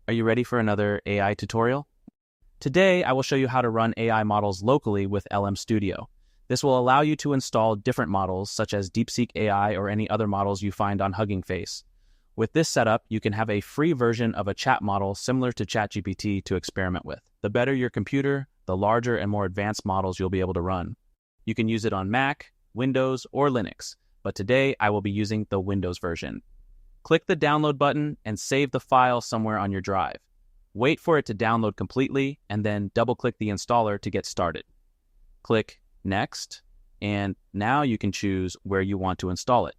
Are you ready for another AI tutorial? Today, I will show you how to run AI models locally with LM Studio. This will allow you to install different models such as DeepSeek AI or any other models you find on Hugging Face. With this setup, you can have a free version of a chat model similar to ChatGPT to experiment with. The better your computer, the larger and more advanced models you'll be able to run. You can use it on Mac, Windows, or Linux, but today I will be using the Windows version. Click the download button and save the file somewhere on your drive. Wait for it to download completely and then double-click the installer to get started. Click Next, and now you can choose where you want to install it,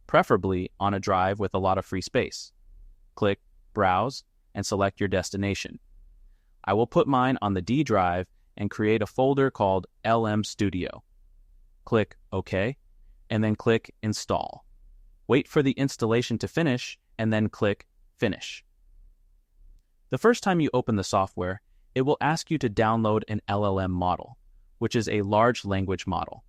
preferably on a drive with a lot of free space. Click Browse and select your destination. I will put mine on the D drive and create a folder called LM Studio. Click OK, and then click Install. Wait for the installation to finish, and then click Finish. The first time you open the software, it will ask you to download an LLM model, which is a large language model.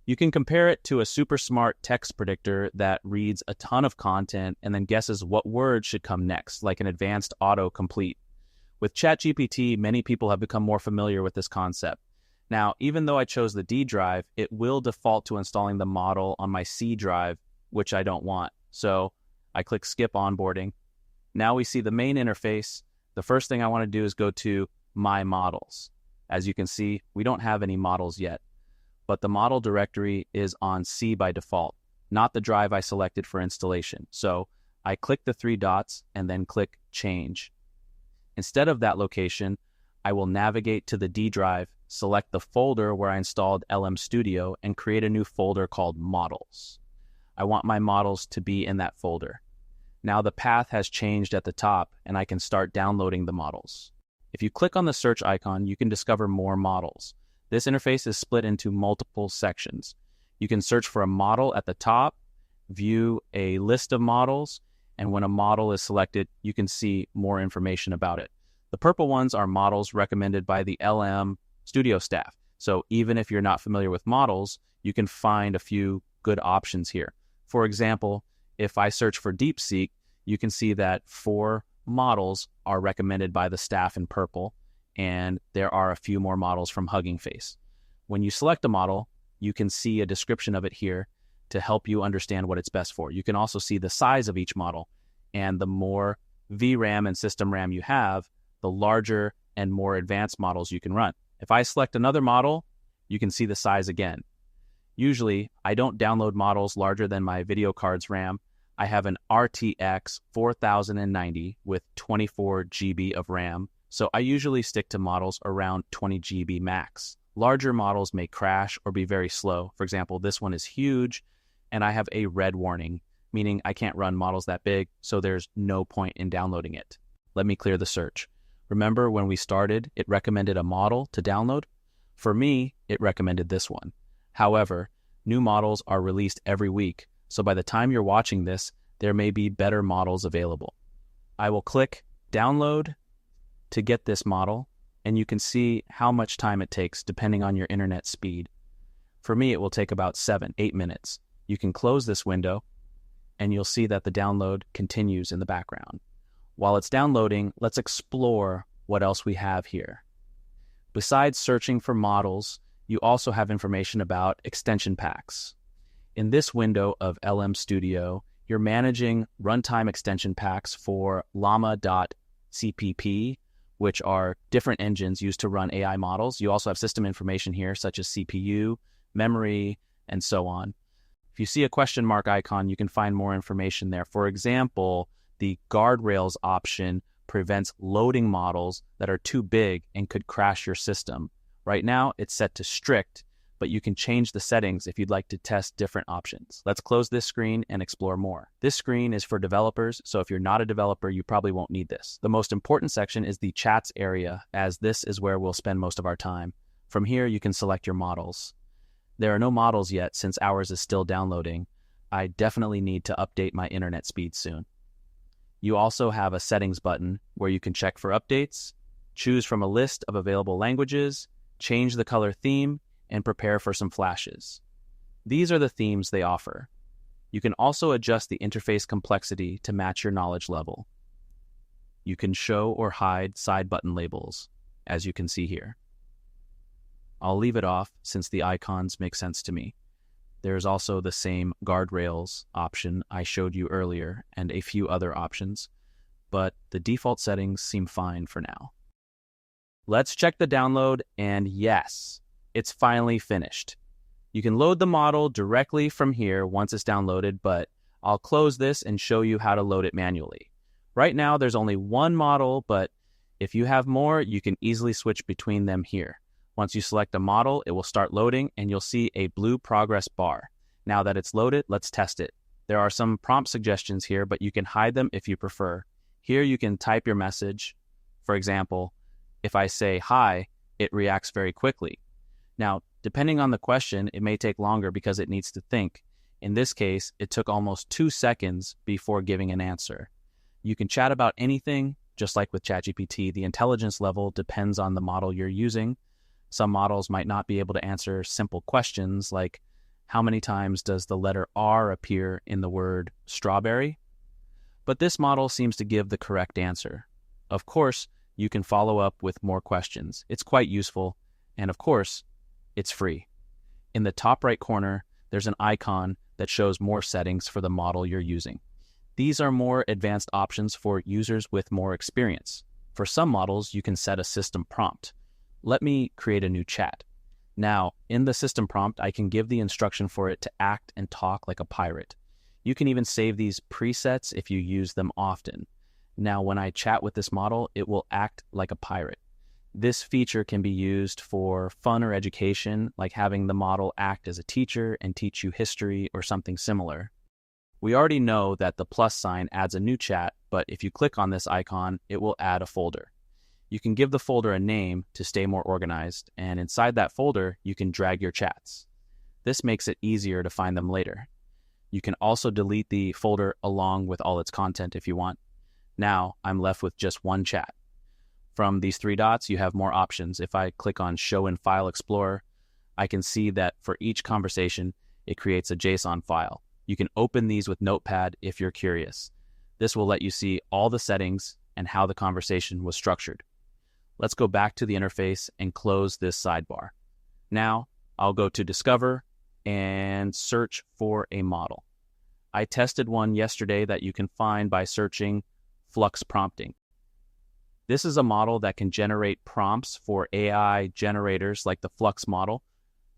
You can compare it to a super smart text predictor that reads a ton of content and then guesses what word should come next, like an advanced autocomplete. With ChatGPT, many people have become more familiar with this concept. Now, even though I chose the D drive, it will default to installing the model on my C drive, which I don't want. So I click Skip Onboarding. Now we see the main interface. The first thing I want to do is go to My Models. As you can see, we don't have any models yet, but the model directory is on C by default, not the drive I selected for installation. So I click the three dots and then click Change. Instead of that location, I will navigate to the D drive, select the folder where I installed LM Studio, and create a new folder called Models. I want my models to be in that folder. Now the path has changed at the top, and I can start downloading the models. If you click on the search icon, you can discover more models. This interface is split into multiple sections. You can search for a model at the top, view a list of models, and when a model is selected, you can see more information about it. The purple ones are models recommended by the LM Studio staff. So even if you're not familiar with models, you can find a few good options here. For example, if I search for DeepSeek, you can see that 4 models are recommended by the staff in purple, and there are a few more models from Hugging Face. When you select a model, you can see a description of it here to help you understand what it's best for. You can also see the size of each model, and the more VRAM and system RAM you have, the larger and more advanced models you can run. If I select another model, you can see the size again. Usually, I don't download models larger than my video card's RAM. I have an RTX 4090 with 24 GB of RAM, so I usually stick to models around 20 GB max. Larger models may crash or be very slow. For example, this one is huge, and I have a red warning, meaning I can't run models that big, so there's no point in downloading it. Let me clear the search. Remember when we started, it recommended a model to download? For me, it recommended this one. However, new models are released every week, so by the time you're watching this, there may be better models available. I will click Download to get this model, and you can see how much time it takes depending on your internet speed. For me, it will take about 7-8 minutes. You can close this window, and you'll see that the download continues in the background. While it's downloading, let's explore what else we have here. Besides searching for models, you also have information about extension packs. In this window of LM Studio, you're managing runtime extension packs for llama.cpp, which are different engines used to run AI models. You also have system information here, such as CPU, memory, and so on. If you see a question mark icon, you can find more information there. For example, the guardrails option prevents loading models that are too big and could crash your system. Right now, it's set to strict, but you can change the settings if you'd like to test different options. Let's close this screen and explore more. This screen is for developers, so if you're not a developer, you probably won't need this. The most important section is the chats area, as this is where we'll spend most of our time. From here, you can select your models. There are no models yet since ours is still downloading. I definitely need to update my internet speed soon. You also have a settings button where you can check for updates, choose from a list of available languages, change the color theme, and prepare for some flashes. These are the themes they offer. You can also adjust the interface complexity to match your knowledge level. You can show or hide side button labels, as you can see here. I'll leave it off since the icons make sense to me. There's also the same guardrails option I showed you earlier and a few other options, but the default settings seem fine for now. Let's check the download, and yes, it's finally finished. You can load the model directly from here once it's downloaded, but I'll close this and show you how to load it manually. Right now, there's only one model, but if you have more, you can easily switch between them here. Once you select a model, it will start loading and you'll see a blue progress bar. Now that it's loaded, let's test it. There are some prompt suggestions here, but you can hide them if you prefer. Here you can type your message. For example, if I say hi, it reacts very quickly. Now, depending on the question, it may take longer because it needs to think. In this case, it took almost 2 seconds before giving an answer. You can chat about anything, just like with ChatGPT. The intelligence level depends on the model you're using. Some models might not be able to answer simple questions like, how many times does the letter R appear in the word strawberry? But this model seems to give the correct answer. Of course, you can follow up with more questions. It's quite useful, and of course, it's free. In the top right corner, there's an icon that shows more settings for the model you're using. These are more advanced options for users with more experience. For some models, you can set a system prompt. Let me create a new chat. Now, in the system prompt, I can give the instruction for it to act and talk like a pirate. You can even save these presets if you use them often. Now, when I chat with this model, it will act like a pirate. This feature can be used for fun or education, like having the model act as a teacher and teach you history or something similar. We already know that the plus sign adds a new chat, but if you click on this icon, it will add a folder. You can give the folder a name to stay more organized, and inside that folder, you can drag your chats. This makes it easier to find them later. You can also delete the folder along with all its content if you want. Now, I'm left with just one chat. From these 3 dots, you have more options. If I click on Show in File Explorer, I can see that for each conversation, it creates a JSON file. You can open these with Notepad if you're curious. This will let you see all the settings and how the conversation was structured. Let's go back to the interface and close this sidebar. Now, I'll go to Discover and search for a model. I tested one yesterday that you can find by searching Flux Prompting. This is a model that can generate prompts for AI generators like the Flux model,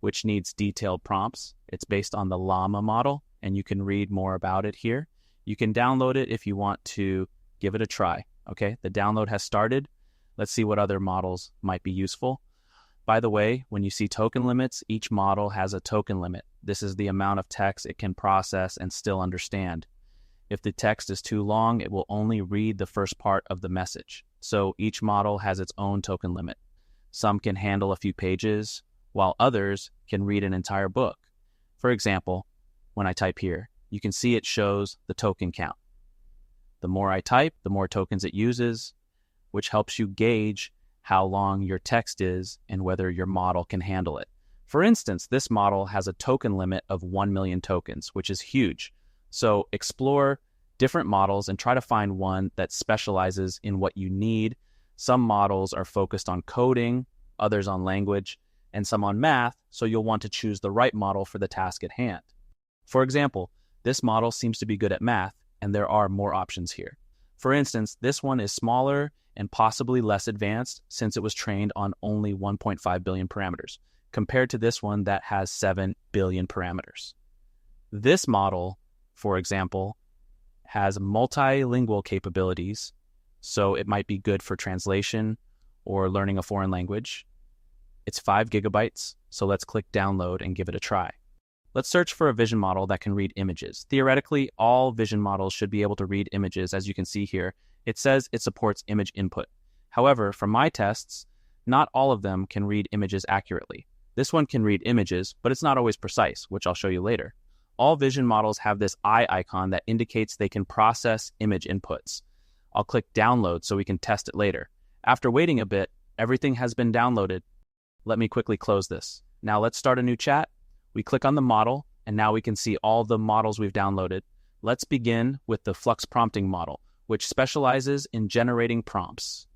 which needs detailed prompts. It's based on the Llama model, and you can read more about it here. You can download it if you want to give it a try. Okay, the download has started. Let's see what other models might be useful. By the way, when you see token limits, each model has a token limit. This is the amount of text it can process and still understand. If the text is too long, it will only read the first part of the message. So each model has its own token limit. Some can handle a few pages, while others can read an entire book. For example, when I type here, you can see it shows the token count. The more I type, the more tokens it uses, which helps you gauge how long your text is and whether your model can handle it. For instance, this model has a token limit of 1 million tokens, which is huge. So explore different models and try to find one that specializes in what you need. Some models are focused on coding, others on language, and some on math, so you'll want to choose the right model for the task at hand. For example, this model seems to be good at math, and there are more options here. For instance, this one is smaller and possibly less advanced since it was trained on only 1.5 billion parameters, compared to this one that has 7 billion parameters. This model, for example, has multilingual capabilities, so it might be good for translation or learning a foreign language. It's 5 gigabytes, so let's click download and give it a try. Let's search for a vision model that can read images. Theoretically, all vision models should be able to read images, as you can see here. It says it supports image input. However, from my tests, not all of them can read images accurately. This one can read images, but it's not always precise, which I'll show you later. All vision models have this eye icon that indicates they can process image inputs. I'll click download so we can test it later. After waiting a bit, everything has been downloaded. Let me quickly close this. Now let's start a new chat. We click on the model, and now we can see all the models we've downloaded. Let's begin with the Flux Prompting model, which specializes in generating prompts.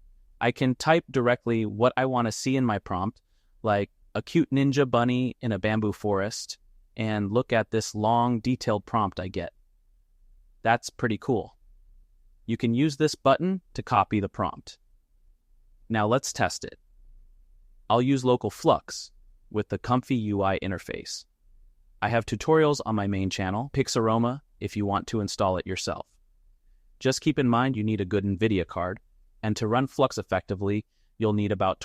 I can type directly what I want to see in my prompt, like a cute ninja bunny in a bamboo forest, and look at this long, detailed prompt I get. That's pretty cool. You can use this button to copy the prompt. Now let's test it. I'll use local Flux with the comfy UI interface. I have tutorials on my main channel, Pixaroma, if you want to install it yourself. Just keep in mind you need a good NVIDIA card, and to run Flux effectively, you'll need about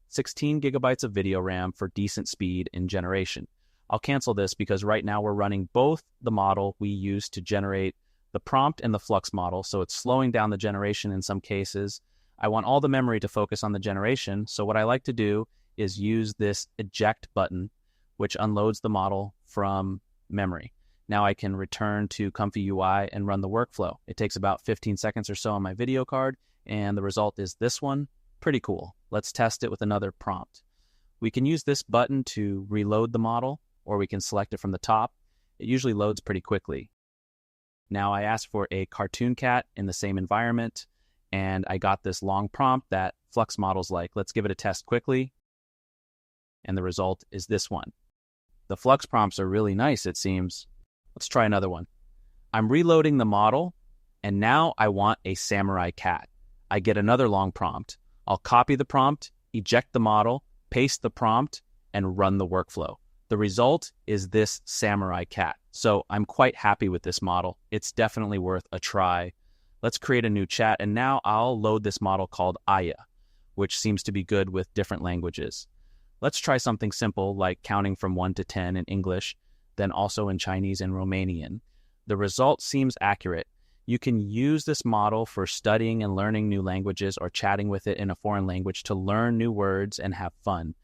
16 gigabytes of video RAM for decent speed in generation. I'll cancel this because right now we're running both the model we use to generate the prompt and the Flux model, so it's slowing down the generation in some cases. I want all the memory to focus on the generation, so what I like to do is use this eject button, which unloads the model from memory. Now I can return to Comfy UI and run the workflow. It takes about 15 seconds or so on my video card, and the result is this one. Pretty cool. Let's test it with another prompt. We can use this button to reload the model, or we can select it from the top. It usually loads pretty quickly. Now I asked for a cartoon cat in the same environment, and I got this long prompt that Flux models like. Let's give it a test quickly. And the result is this one. The Flux prompts are really nice, it seems. Let's try another one. I'm reloading the model, and now I want a samurai cat. I get another long prompt. I'll copy the prompt, eject the model, paste the prompt, and run the workflow. The result is this samurai cat. So I'm quite happy with this model. It's definitely worth a try. Let's create a new chat, and now I'll load this model called Aya, which seems to be good with different languages. Let's try something simple like counting from 1 to 10 in English, then also in Chinese and Romanian. The result seems accurate. You can use this model for studying and learning new languages or chatting with it in a foreign language to learn new words and have fun.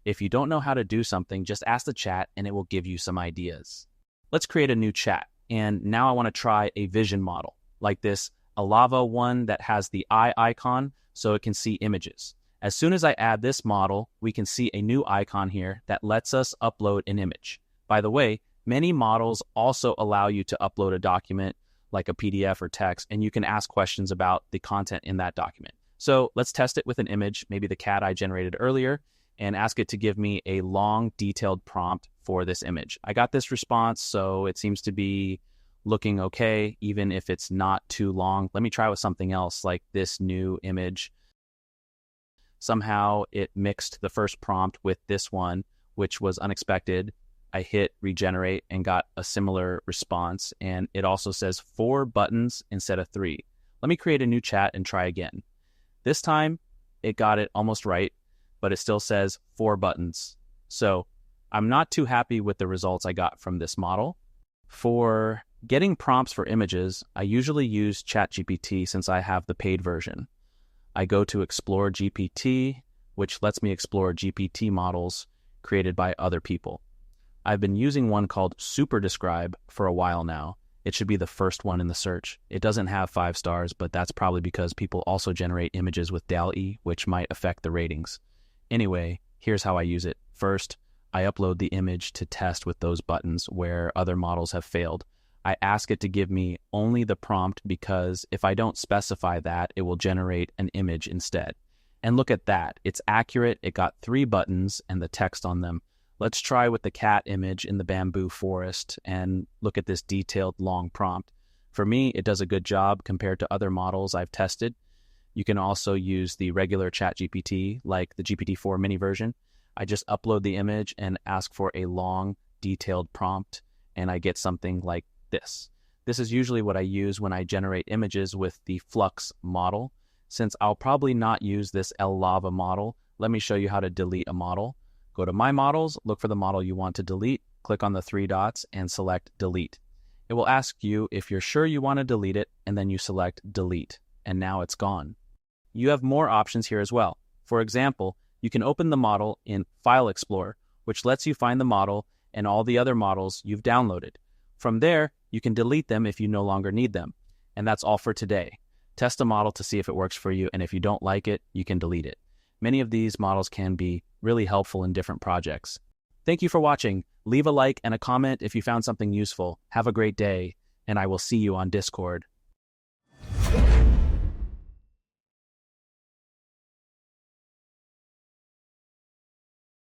If you don't know how to do something, just ask the chat and it will give you some ideas. Let's create a new chat, and now I want to try a vision model, like this Alava one that has the eye icon so it can see images. As soon as I add this model, we can see a new icon here that lets us upload an image. By the way, many models also allow you to upload a document like a PDF or text, and you can ask questions about the content in that document. So let's test it with an image, maybe the cat I generated earlier, and ask it to give me a long, detailed prompt for this image. I got this response, so it seems to be looking okay, even if it's not too long. Let me try with something else, like this new image. Somehow it mixed the first prompt with this one, which was unexpected. I hit regenerate and got a similar response, and it also says 4 buttons instead of 3. Let me create a new chat and try again. This time, it got it almost right, but it still says 4 buttons. So I'm not too happy with the results I got from this model. For getting prompts for images, I usually use ChatGPT since I have the paid version. I go to Explore GPT, which lets me explore GPT models created by other people. I've been using one called Super Describe for a while now. It should be the first one in the search. It doesn't have 5 stars, but that's probably because people also generate images with DALL-E, which might affect the ratings. Anyway, here's how I use it. First, I upload the image to test with those buttons where other models have failed. I ask it to give me only the prompt because if I don't specify that, it will generate an image instead. And look at that. It's accurate. It got 3 buttons and the text on them. Let's try with the cat image in the bamboo forest and look at this detailed long prompt. For me, it does a good job compared to other models I've tested. You can also use the regular ChatGPT, like the GPT-4 mini version. I just upload the image and ask for a long, detailed prompt, and I get something like this. This is usually what I use when I generate images with the Flux model. Since I'll probably not use this Lava model, let me show you how to delete a model. Go to My Models, look for the model you want to delete, click on the 3 dots, and select Delete. It will ask you if you're sure you want to delete it, and then you select Delete, and now it's gone. You have more options here as well. For example, you can open the model in File Explorer, which lets you find the model and all the other models you've downloaded. From there, you can delete them if you no longer need them. And that's all for today. Test a model to see if it works for you, and if you don't like it, you can delete it. Many of these models can be really helpful in different projects. Thank you for watching. Leave a like and a comment if you found something useful. Have a great day, and I will see you on Discord.